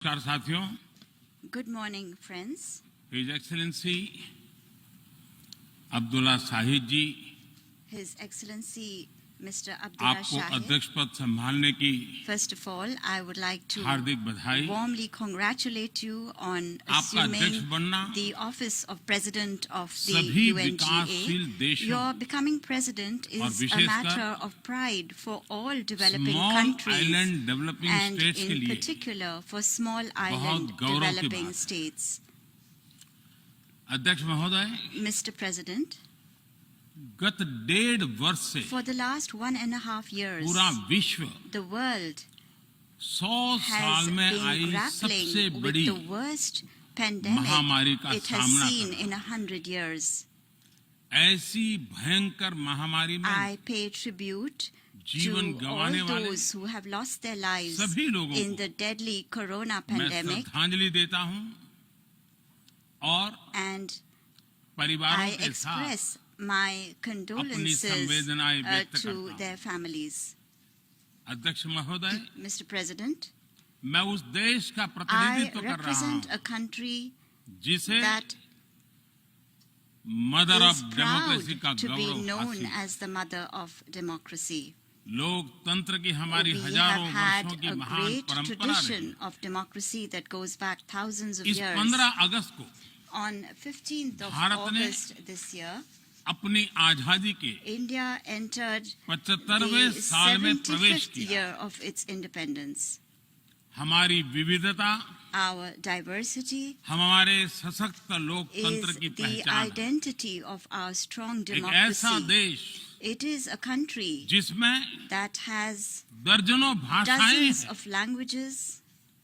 नमस्कार साथियों। Good morning, friends. His Excellency Abdulla Shahid जी, His Excellency Mr. Abdullah आपको Shahid. अध्यक्ष पद संभालने की First of all, I would like to हार्दिक बधाई। warmly congratulate you on आपका अध्यक्ष assuming बनना the office of President of the सभी UNGA. विकासशील देशों Your becoming president और is a विशेषकर matter of pride for all developing small countries island developing and states के in लिए particular for small island गौरव की developing बात है। states. अध्यक्ष महोदय, Mr. President, गत 1.5 वर्ष से for the last 1.5 years, पूरा विश्व the world 100 has साल में been आई सबसे grappling बड़ी with the worst pandemic महामारी का it has सामना seen कर in 100 years. ऐसी भयंकर महामारी में I pay tribute जीवन to all गंवाने वाले those who have lost their lives सभी लोगों in को the deadly corona मैं pandemic, श्रद्धांजलि देता हूं और and परिवारों I के साथ express my condolences संवेदनाएं व्यक्त करता to हूं। their families. अध्यक्ष महोदय, Mr. President, मैं उस देश का I प्रतिनिधित्व कर रहा represent हूं a country जिसे that mother of is democracy का proud to be Gaurav known हासिल। as the mother of democracy. लोकतंत्र की हमारी We have हजारों had वर्षों की a महान great परंपरा रही। tradition of democracy that goes back thousands of इस years. 15 अगस्त को On 15th of भारत ने August this year, अपनी आजादी के India entered 75वें the साल में प्रवेश 75th किया। year of its independence. हमारी विविधता Our diversity हमारे सशक्त लोकतंत्र is की the पहचान है। identity of our strong एक ऐसा democracy. देश It is a country जिसमें that has दर्जनों भाषाएं dozens हैं, of languages,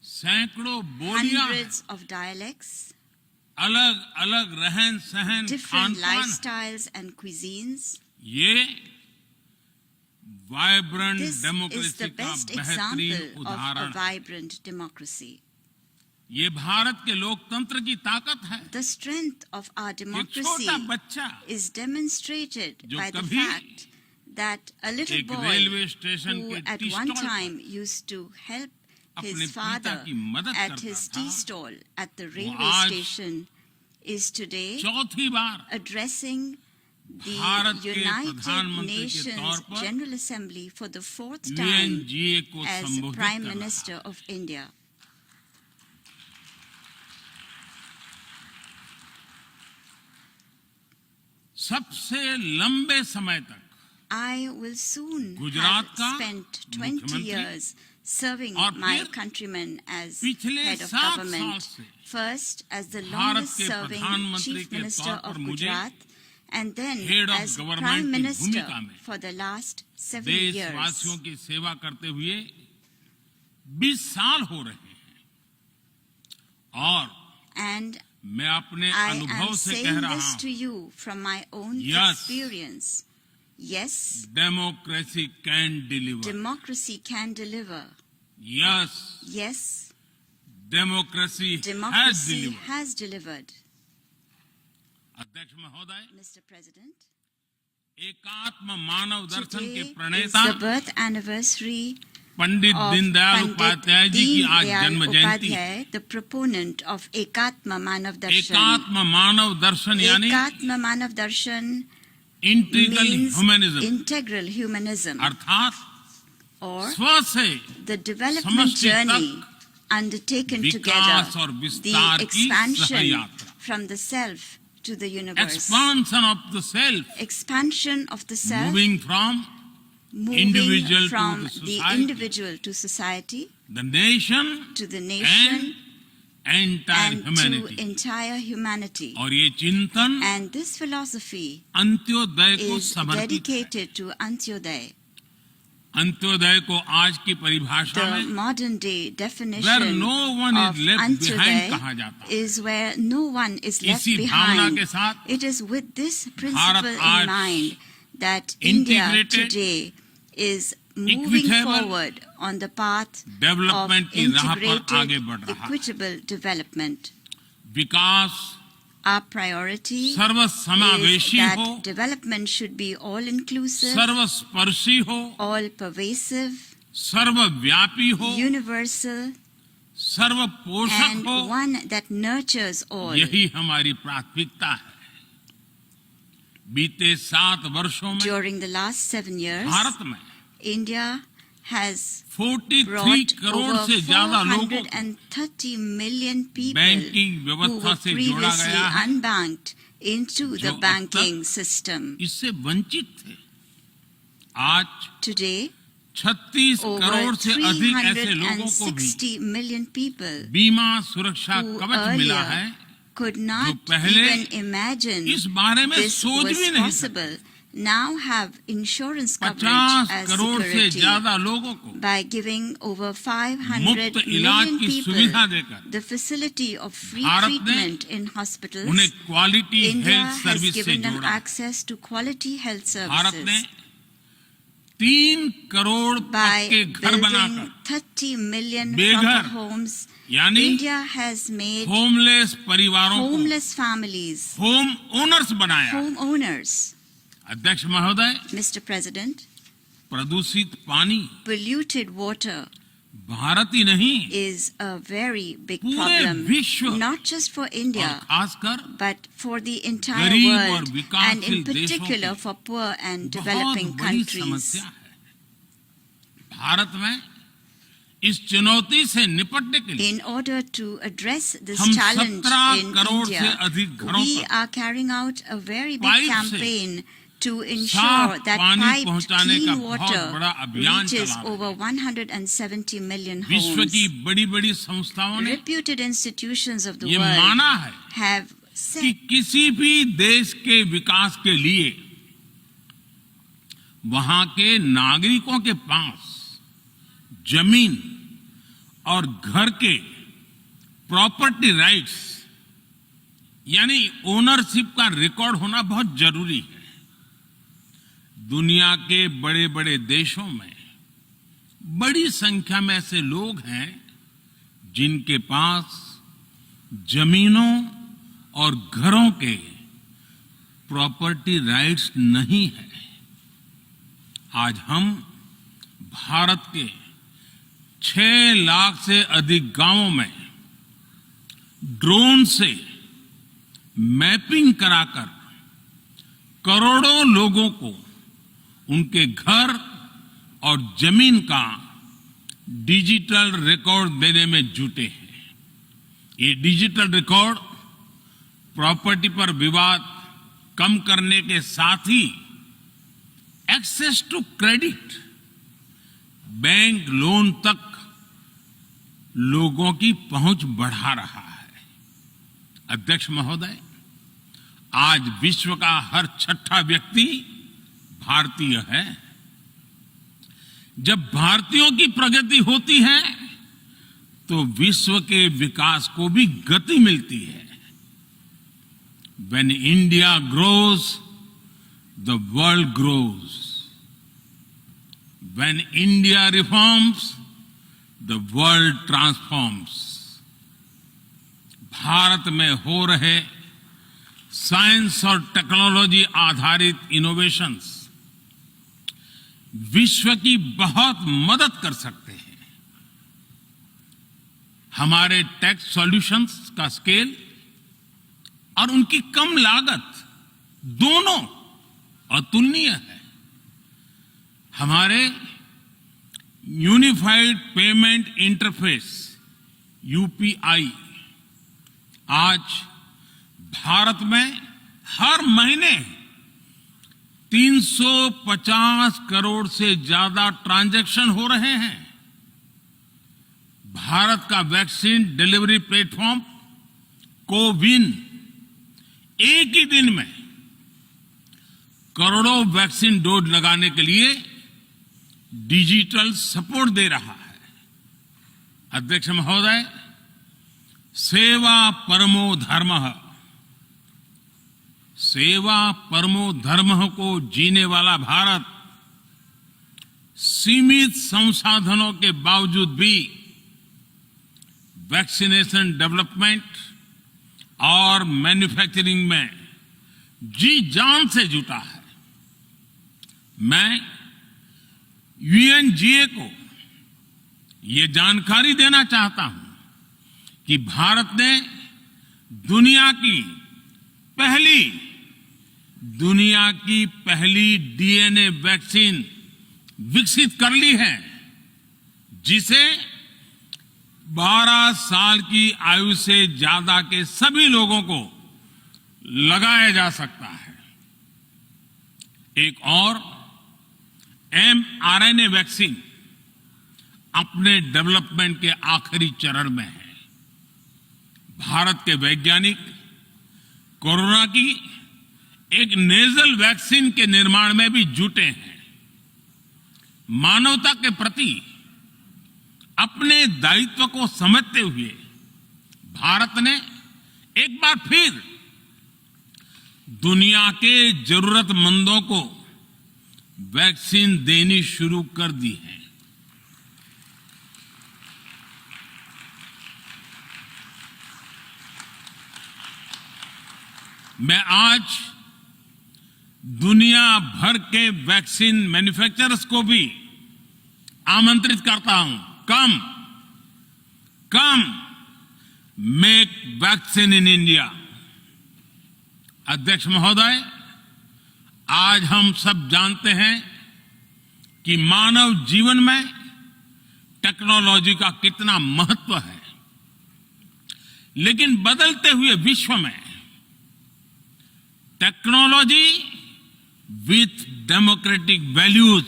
सैकड़ों बोलियां हैं, hundreds of dialects, अलग अलग रहन सहन different खान पान। lifestyles and cuisines. ये vibrant This is democracy the का best बेहतरीन example of a उदाहरण है। vibrant democracy. ये भारत के लोकतंत्र की ताकत है। The strength of our एक democracy छोटा बच्चा is demonstrated जो by the कभी fact that a little एक boy रेलवे स्टेशन who के at टी one स्टॉल पर time used to help अपने his पिता father की मदद at करता his था, tea stall at the railway आज station is today चौथी बार addressing the भारत के United प्रधानमंत्री के Nations तौर पर General Assembly for the 4th time UNGA को as संबोधित Prime कर रहा है। Minister of India. सबसे लंबे समय तक I will soon Gujarat have का spent 20 मुख्यमंत्री years serving और my फिर countrymen as पिछले head of 7 साल government. से First as the Bharat longest के serving प्रधानमंत्री Chief के Minister तौर पर of मुझे Gujarat and then head of as government Prime की Minister भूमिका में for the last 7 देशवासियों years. की सेवा करते हुए 20 साल हो रहे हैं और And मैं अपने I अनुभव am से कह saying रहा this to हूं, you from my own Yes. experience. Yes, democracy can deliver. democracy can deliver. Yes, Yes, democracy has democracy deliver. has delivered. अध्यक्ष महोदय, Mr. President, एकात्म मानव दर्शन today के is प्रणेता the birth anniversary Pandit of Deendayal Pandit Upadhyay ji की आज Deen जन्म Dayal जयंती है। Upadhyay, the proponent of Ekatma Manav Darshan. एकात्म मानव दर्शन यानी Ekatma Manav Darshan integral means humanism, integral humanism, अर्थात or स्व से the development समष्टि journey undertaken विकास together, और the विस्तार की expansion सहयात्रा, from the self to the universe, expansion of the self, expansion of the self, moving from moving individual to from the the society, individual to society, the nation to the nation, entire and to humanity. entire humanity. और ये चिंतन And this philosophy Antyodaya को is समर्पित है। dedicated to Antyodaya. Antyodaya को आज की परिभाषा The में modern day where definition no one of is left behind कहा Antyodaya जाता है। is where no one is left इसी भावना behind. के साथ It is with this principle आज in mind that India integrated, today is moving equitable forward on the path of development की राह पर आगे integrated, बढ़ रहा है। equitable development. Vikas Our priority is सर्वसमावेशी हो, that development should be all-inclusive, सर्वस्पर्शी हो, all-pervasive, सर्वव्यापी हो, universal, सर्व पोषक and हो, one that nurtures all. यही हमारी प्राथमिकता है। बीते 7 वर्षों में During the last 7 years, Bharat में India has 43 brought crore over से ज्यादा लोगों को 430 million people बैंकिंग who व्यवस्था were से जोड़ा previously गया है, unbanked into जो the अब banking तक system. इससे वंचित थे। आज Today, 36 over करोड़ से अधिक ऐसे लोगों को भी 360 million people बीमा सुरक्षा who कवच मिला है, earlier could not पहले even imagine इस बारे में this सोच was भी नहीं possible, now have insurance 50 coverage as crore से security ज्यादा लोगों को by giving over 500 मुफ्त इलाज million की people सुविधा देकर the facility of free Bharat ने treatment in hospitals. उन्हें quality India health has service से given them जोड़ा। access to quality health Bharat ने services 3 करोड़ by पक्के घर building बनाकर 30 million बेघर, proper homes. यानी India has made होमलेस परिवारों को homeless families होम ओनर्स बनाया। homeowners. अध्यक्ष महोदय, Mr. President, प्रदूषित पानी polluted water भारत ही नहीं is a very big पूरे problem, विश्व not just for और India, खासकर but for the entire गरीब और world, and in विकासशील देशों particular की for poor and बहुत developing बड़ी countries. समस्या है। भारत में इस चुनौती से निपटने के लिए In order to address this हम challenge 17 in करोड़ से India, अधिक घरों we तक are carrying out a very big pipe से campaign to ensure साफ that पानी piped पहुंचाने का clean बहुत water बड़ा अभियान reaches चला रहे हैं। over 170 million विश्व homes. की बड़ी-बड़ी संस्थाओं ने Reputed institutions of the ये world माना है have कि said किसी भी देश के विकास के लिए वहां के नागरिकों के पास जमीन और घर के प्रॉपर्टी राइट्स यानी ओनरशिप का रिकॉर्ड होना बहुत जरूरी है। दुनिया के बड़े बड़े देशों में बड़ी संख्या में ऐसे लोग हैं जिनके पास जमीनों और घरों के प्रॉपर्टी राइट्स नहीं है। आज हम भारत के 6 लाख से अधिक गांवों में ड्रोन से मैपिंग कराकर करोड़ों लोगों को उनके घर और जमीन का डिजिटल रिकॉर्ड देने में जुटे हैं। ये डिजिटल रिकॉर्ड प्रॉपर्टी पर विवाद कम करने के साथ ही access to credit, bank loan तक लोगों की पहुंच बढ़ा रहा है। अध्यक्ष महोदय, आज विश्व का हर 6ठा व्यक्ति भारतीय है। जब भारतीयों की प्रगति होती है तो विश्व के विकास को भी गति मिलती है। When India grows, the world grows. When India reforms, the world transforms. Bharat में हो रहे साइंस और टेक्नोलॉजी आधारित इनोवेशंस विश्व की बहुत मदद कर सकते हैं। हमारे टेक सॉल्यूशंस का स्केल और उनकी कम लागत दोनों अतुलनीय है। हमारे यूनिफाइड पेमेंट इंटरफेस यूपीआई आज भारत में हर महीने 350 करोड़ से ज्यादा ट्रांजैक्शन हो रहे हैं। भारत का वैक्सीन डिलीवरी प्लेटफॉर्म कोविन एक ही दिन में करोड़ों वैक्सीन डोज लगाने के लिए डिजिटल सपोर्ट दे रहा है। अध्यक्ष महोदय, सेवा परमो धर्मः, सेवा परमो धर्मः को जीने वाला भारत सीमित संसाधनों के बावजूद भी वैक्सीनेशन डेवलपमेंट और मैन्युफैक्चरिंग में जी जान से जुटा है। मैं यूएनजीए को ये जानकारी देना चाहता हूं कि भारत ने दुनिया की पहली डीएनए वैक्सीन विकसित कर ली है, जिसे 12 साल की आयु से ज्यादा के सभी लोगों को लगाया जा सकता है। एक और mRNA वैक्सीन अपने डेवलपमेंट के आखिरी चरण में है। भारत के वैज्ञानिक कोरोना की एक नेजल वैक्सीन के निर्माण में भी जुटे हैं। मानवता के प्रति अपने दायित्व को समझते हुए भारत ने एक बार फिर दुनिया के जरूरतमंदों को वैक्सीन देनी शुरू कर दी है। मैं आज दुनिया भर के वैक्सीन मैन्युफैक्चरर्स को भी आमंत्रित करता हूं, कम मेक वैक्सीन इन इंडिया। अध्यक्ष महोदय, आज हम सब जानते हैं कि मानव जीवन में टेक्नोलॉजी का कितना महत्व है, लेकिन बदलते हुए विश्व में टेक्नोलॉजी विथ डेमोक्रेटिक वैल्यूज,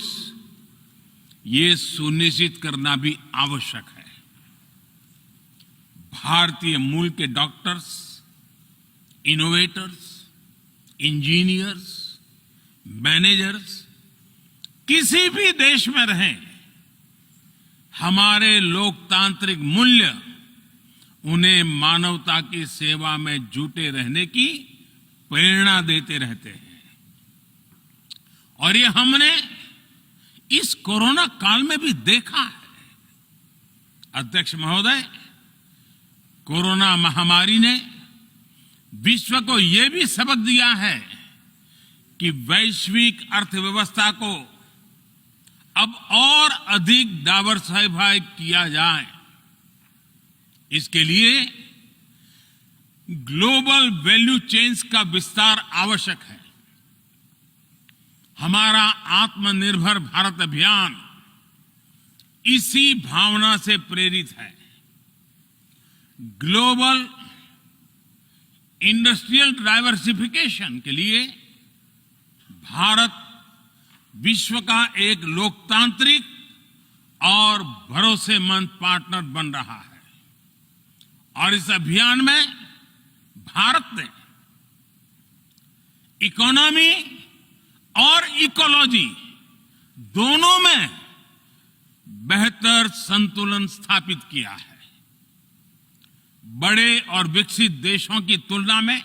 ये सुनिश्चित करना भी आवश्यक है। भारतीय मूल के डॉक्टर्स, इनोवेटर्स, इंजीनियर्स, मैनेजर्स किसी भी देश में रहें, हमारे लोकतांत्रिक मूल्य उन्हें मानवता की सेवा में जुटे रहने की प्रेरणा देते रहते हैं। और ये हमने इस कोरोना काल में भी देखा है। अध्यक्ष महोदय, कोरोना महामारी ने विश्व को यह भी सबक दिया है कि वैश्विक अर्थव्यवस्था को अब और अधिक डाइवर्सिफाई किया जाए। इसके लिए ग्लोबल वैल्यू चेन्स का विस्तार आवश्यक है। हमारा आत्मनिर्भर भारत अभियान इसी भावना से प्रेरित है। ग्लोबल इंडस्ट्रियल डाइवर्सिफिकेशन के लिए भारत विश्व का एक लोकतांत्रिक और भरोसेमंद पार्टनर बन रहा है। और इस अभियान में भारत ने इकोनॉमी और इकोलॉजी दोनों में बेहतर संतुलन स्थापित किया है। बड़े और विकसित देशों की तुलना में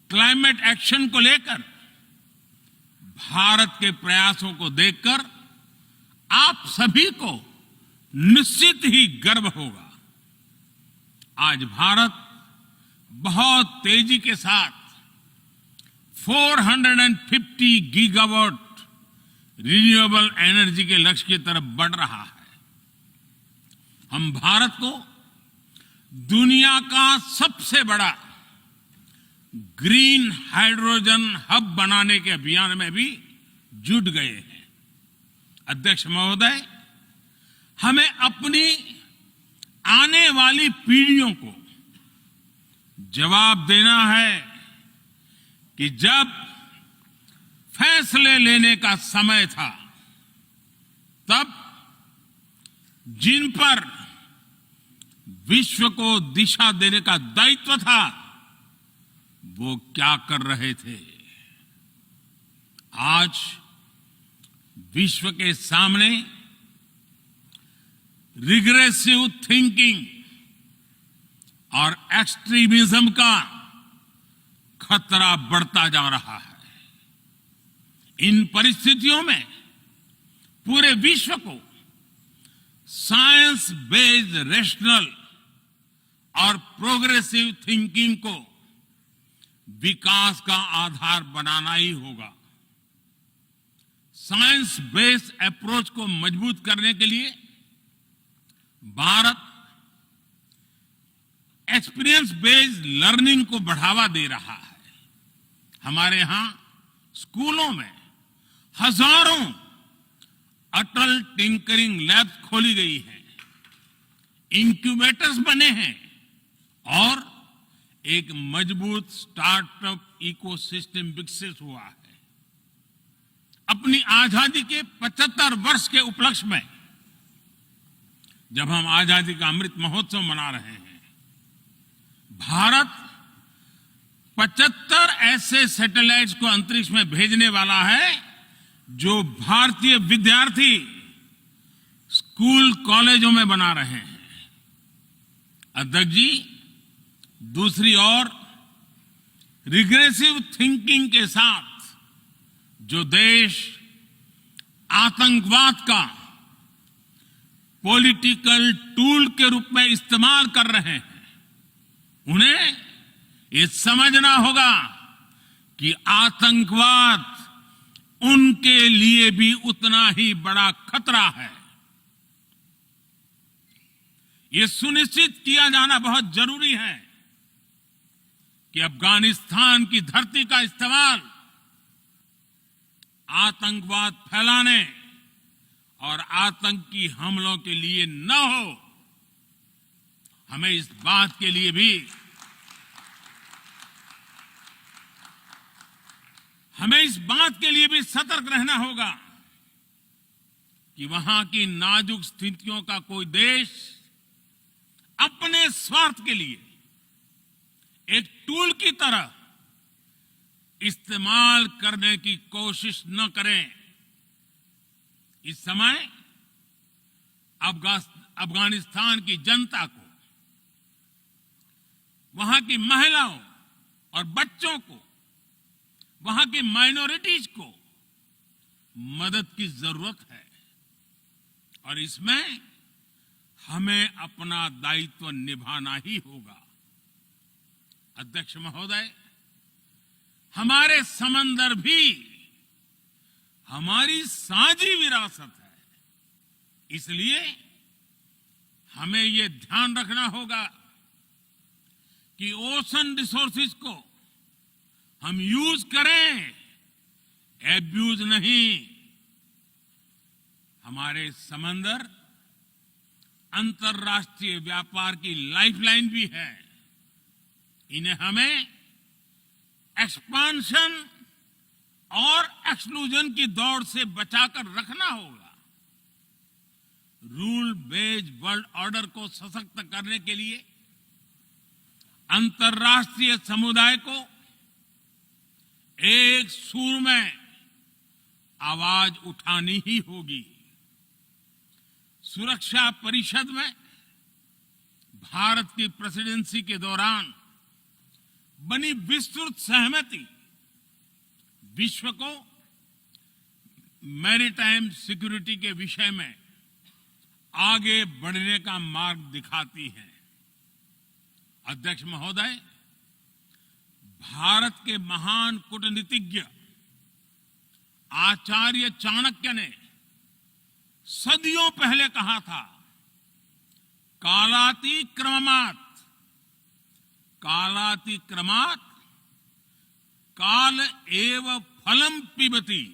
क्लाइमेट एक्शन को लेकर भारत के प्रयासों को देखकर आप सभी को निश्चित ही गर्व होगा। आज भारत बहुत तेजी के साथ 450 गीगावाट रिन्यूएबल एनर्जी के लक्ष्य की तरफ बढ़ रहा है। हम भारत को दुनिया का सबसे बड़ा ग्रीन हाइड्रोजन हब बनाने के अभियान में भी जुट गए हैं। अध्यक्ष महोदय, हमें अपनी आने वाली पीढ़ियों को जवाब देना है कि जब फैसले लेने का समय था, तब जिन पर विश्व को दिशा देने का दायित्व था, वो क्या कर रहे थे। आज विश्व के सामने रिग्रेसिव थिंकिंग और एक्सट्रीमिज्म का खतरा बढ़ता जा रहा है। इन परिस्थितियों में पूरे विश्व को साइंस बेस्ड रेशनल और प्रोग्रेसिव थिंकिंग को विकास का आधार बनाना ही होगा। साइंस बेस्ड अप्रोच को मजबूत करने के लिए भारत एक्सपीरियंस बेस्ड लर्निंग को बढ़ावा दे रहा है। हमारे यहां स्कूलों में हजारों अटल टिंकरिंग लैब्स खोली गई हैं, इंक्यूबेटर्स बने हैं और एक मजबूत स्टार्टअप इकोसिस्टम विकसित हुआ है। अपनी आजादी के 75 वर्ष के उपलक्ष्य में जब हम आजादी का अमृत महोत्सव मना रहे हैं, भारत 75 ऐसे सैटेलाइट्स को अंतरिक्ष में भेजने वाला है जो भारतीय विद्यार्थी स्कूल कॉलेजों में बना रहे हैं। अध्यक्ष जी, दूसरी ओर रिग्रेसिव थिंकिंग के साथ जो देश आतंकवाद का पॉलिटिकल टूल के रूप में इस्तेमाल कर रहे हैं, उन्हें ये समझना होगा कि आतंकवाद उनके लिए भी उतना ही बड़ा खतरा है। ये सुनिश्चित किया जाना बहुत जरूरी है कि अफगानिस्तान की धरती का इस्तेमाल आतंकवाद फैलाने और आतंकी हमलों के लिए न हो। हमें इस बात के लिए भी सतर्क रहना होगा कि वहां की नाजुक स्थितियों का कोई देश अपने स्वार्थ के लिए एक टूल की तरह इस्तेमाल करने की कोशिश न करें। इस समय अफगानिस्तान की जनता को, वहां की महिलाओं और बच्चों को, वहां की माइनॉरिटीज को मदद की जरूरत है और इसमें हमें अपना दायित्व निभाना ही होगा। अध्यक्ष महोदय, हमारे समंदर भी हमारी साझी विरासत है, इसलिए हमें ये ध्यान रखना होगा कि ओशन रिसोर्सेज को हम यूज करें, एब्यूज नहीं। हमारे समंदर अंतर्राष्ट्रीय व्यापार की लाइफलाइन भी है। इन्हें हमें एक्सपांशन और एक्सक्लूजन की दौड़ से बचाकर रखना होगा। रूल बेस्ड वर्ल्ड ऑर्डर को सशक्त करने के लिए अंतर्राष्ट्रीय समुदाय को एक सुर में आवाज उठानी ही होगी। सुरक्षा परिषद में भारत की प्रेसिडेंसी के दौरान बनी विस्तृत सहमति विश्व को मैरीटाइम सिक्योरिटी के विषय में आगे बढ़ने का मार्ग दिखाती है। अध्यक्ष महोदय, भारत के महान कूटनीतिज्ञ आचार्य चाणक्य ने सदियों पहले कहा था, कालातिक्रमात् काल एव फलम पिबति।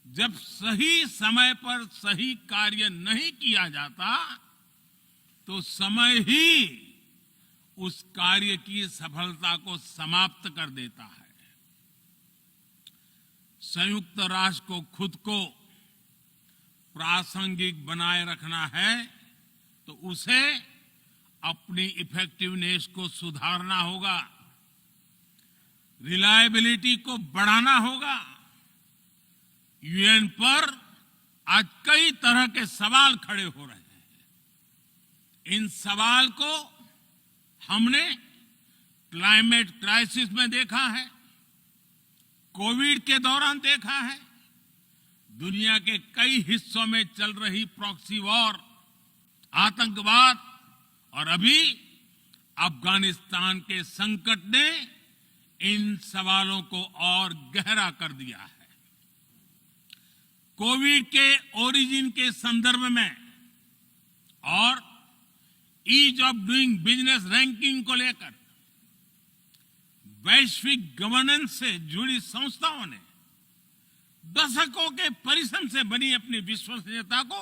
जब सही समय पर सही कार्य नहीं किया जाता तो समय ही उस कार्य की सफलता को समाप्त कर देता है। संयुक्त राष्ट्र को खुद को प्रासंगिक बनाए रखना है तो उसे अपनी इफेक्टिवनेस को सुधारना होगा, रिलायबिलिटी को बढ़ाना होगा। यूएन पर आज कई तरह के सवाल खड़े हो रहे हैं। इन सवाल को हमने क्लाइमेट क्राइसिस में देखा है, कोविड के दौरान देखा है, दुनिया के कई हिस्सों में चल रही प्रॉक्सी वॉर, आतंकवाद और अभी अफगानिस्तान के संकट ने इन सवालों को और गहरा कर दिया है। कोविड के ओरिजिन के संदर्भ में और ease of doing business ranking को लेकर वैश्विक गवर्नेंस से जुड़ी संस्थाओं ने दशकों के परिश्रम से बनी अपनी विश्वसनीयता को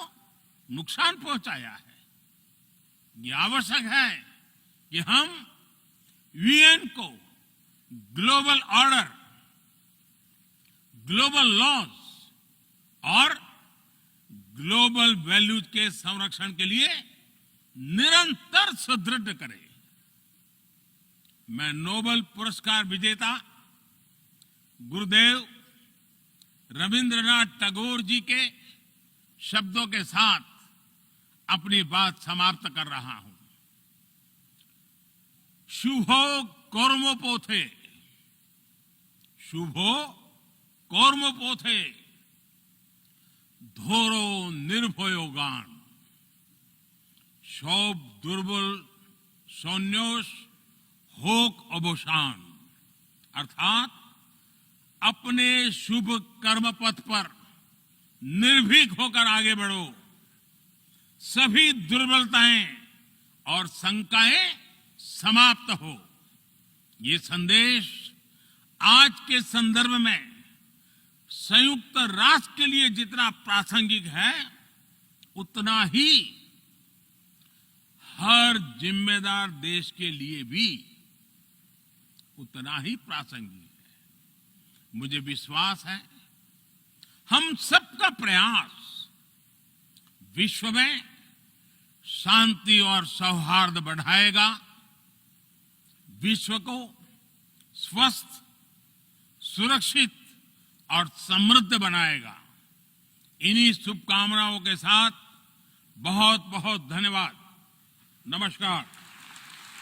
नुकसान पहुंचाया है। ये आवश्यक है कि हम यूएन को ग्लोबल ऑर्डर, ग्लोबल लॉज और ग्लोबल वैल्यूज के संरक्षण के लिए निरंतर सुदृढ़ करें। मैं नोबेल पुरस्कार विजेता गुरुदेव रविंद्रनाथ टैगोर जी के शब्दों के साथ अपनी बात समाप्त कर रहा हूं। शुभो कर्मपोथे, शुभो कर्मपोथे, ধরো নির্ভয় গান, সব দুর্বল সন্ন্যাস হোক অবসাन। अर्थात अपने शुभ कर्म पथ पर निर्भीक होकर आगे बढ़ो, सभी दुर्बलताएं और शंकाएं समाप्त हो। ये संदेश आज के संदर्भ में संयुक्त राष्ट्र के लिए जितना प्रासंगिक है, उतना ही हर जिम्मेदार देश के लिए भी उतना ही प्रासंगिक है। मुझे विश्वास है हम सबका प्रयास विश्व में शांति और सौहार्द बढ़ाएगा, विश्व को स्वस्थ, सुरक्षित और समृद्ध बनाएगा। इन्हीं शुभकामनाओं के साथ बहुत बहुत धन्यवाद। नमस्कार।